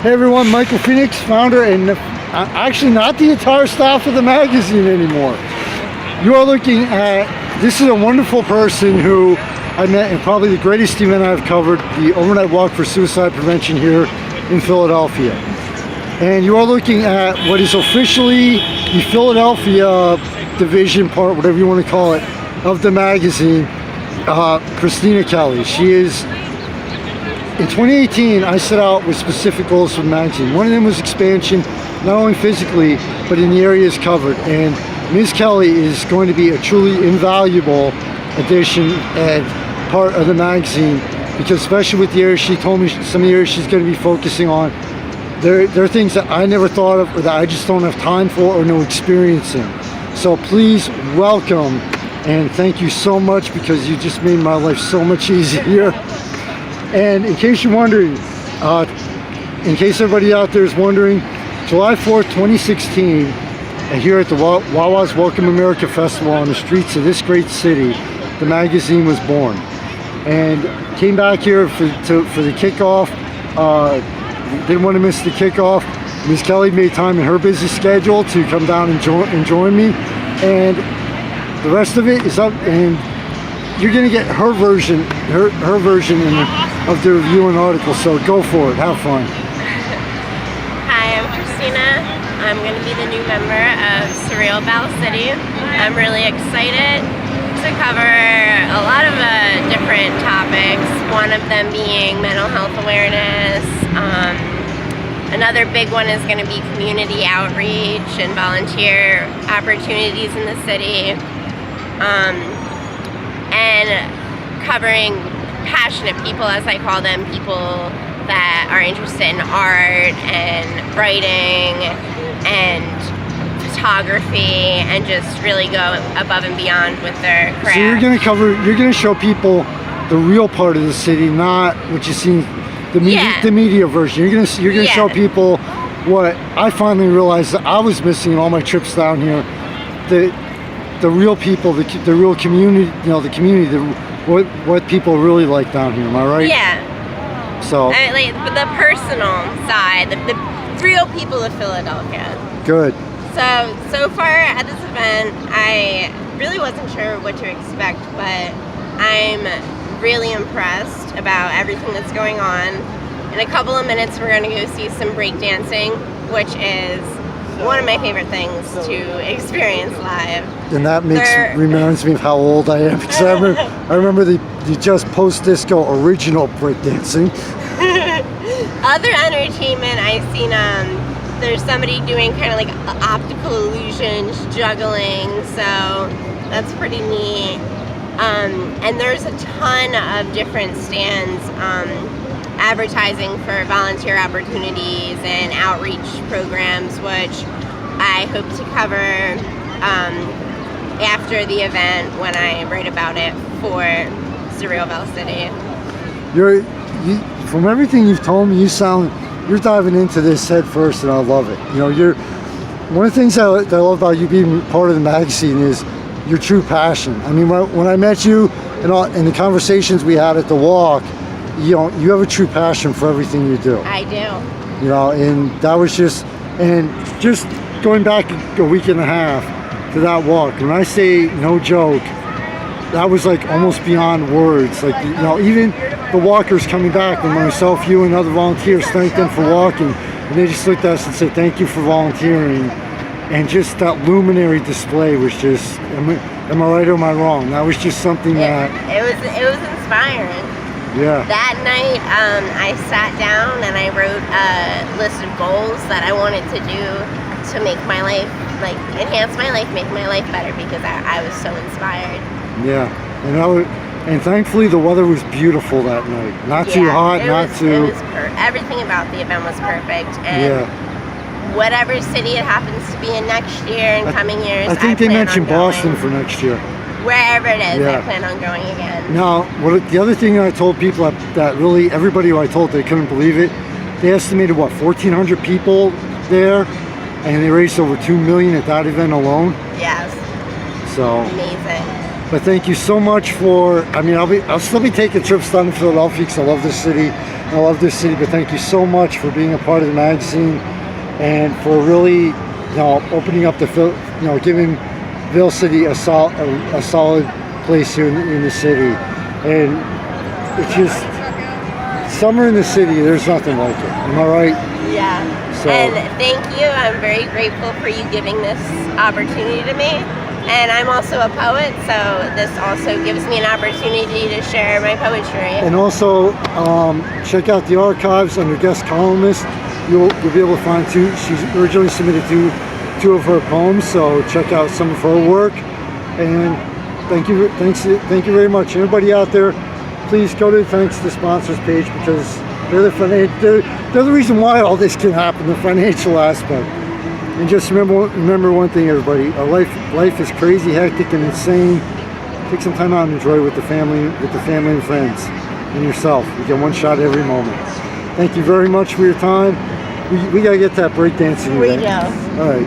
Hey everyone, Michael Phoenix, founder and actually not the entire staff of the magazine anymore. You are looking at, this is a wonderful person who I met in probably the greatest event I've covered, the overnight walk for suicide prevention here in Philadelphia. And you are looking at what is officially the Philadelphia division part, whatever you want to call it, of the magazine, Kristina Kelly. She is, in 2018, I set out with specific goals for the magazine. One of them was expansion, not only physically, but in the areas covered. And Ms. Kelly is going to be a truly invaluable addition and part of the magazine, because especially with the areas she told me, some of the areas she's going to be focusing on, there are things that I never thought of or that I just don't have time for or no experience in. So please welcome and thank you so much, because you just made my life so much easier. And in case you're wondering, in case everybody out there is wondering, July 4th, 2016, here at the Wawa's Welcome America Festival on the streets of this great city, the magazine was born. And came back here for the kickoff. Didn't want to miss the kickoff. Ms. Kelly made time in her busy schedule to come down and join me. And the rest of it is up, and you're going to get her version, her version of the review and article, so go for it, have fun. Hi, I'm Kristina. I'm going to be the new member of Surreal Val City. I'm really excited to cover a lot of different topics, one of them being mental health awareness. Another big one is going to be community outreach and volunteer opportunities in the city. And covering passionate people, as I call them, people that are interested in art and writing and photography and just really go above and beyond with their craft. So you're going to show people the real part of the city, not what you see, the media version. You're going to show people what I finally realized that I was missing in all my trips down here. The real people, the real community, the community, what people really like down here. Am I right? Yeah. So. Like the personal side, the real people of Philadelphia. Good. So far at this event, I really wasn't sure what to expect, but I'm really impressed about everything that's going on. In a couple of minutes, we're going to go see some breakdancing, which is one of my favorite things to experience live. And that reminds me of how old I am, because I remember the just post-disco original breakdancing. Other entertainment I've seen, there's somebody doing kind of like optical illusions, juggling, so that's pretty neat. And there's a ton of different stands advertising for volunteer opportunities and outreach programs, which I hope to cover after the event when I write about it for Surreal Val City. From everything you've told me, you're diving into this head first, and I love it. One of the things I love about you being part of the magazine is your true passion. I mean, when I met you and the conversations we had at the walk, you have a true passion for everything you do. I do. And that was just going back a week and a half to that walk. When I say no joke, that was like almost beyond words. Like, even the walkers coming back, when myself, you, and other volunteers thanked them for walking, and they just looked at us and said, "Thank you for volunteering." And just that luminary display was just, am I right or am I wrong? That was just something that... It was inspiring. Yeah. That night, I sat down and I wrote a list of goals that I wanted to do to make my life, enhance my life, make my life better, because I was so inspired. Yeah. And thankfully the weather was beautiful that night. Not too hot, not too... Everything about the event was perfect. And whatever city it happens to be in next year and coming years, I think they mentioned Boston for next year. Wherever it is, I plan on going again. Now, the other thing I told people that really, everybody who I told, they couldn't believe it, they estimated, 1,400 people there, and they raised over $2 million at that event alone. Yes. So. Amazing. But thank you so much for, I'll still be taking trips down to Philadelphia because I love this city. I love this city, but thank you so much for being a part of the magazine and for really, opening up giving Ville City a solid place here in the city. And it's just, summer in the city, there's nothing like it. Am I right? Yeah. So, and thank you. I'm very grateful for you giving this opportunity to me. And I'm also a poet, so this also gives me an opportunity to share my poetry. And also, check out the archives under guest columnist. You'll be able to find two. She's originally submitted two of her poems, so check out some of her work. And thank you very much. Everybody out there, please go to Thanks to Sponsors page, because they're the reason why all this can happen, the financial aspect. And just remember one thing, everybody. Life is crazy, hectic, and insane. Take some time out and enjoy it with the family and friends, and yourself. You get one shot every moment. Thank you very much for your time. We gotta get that breakdancing. We do. All right.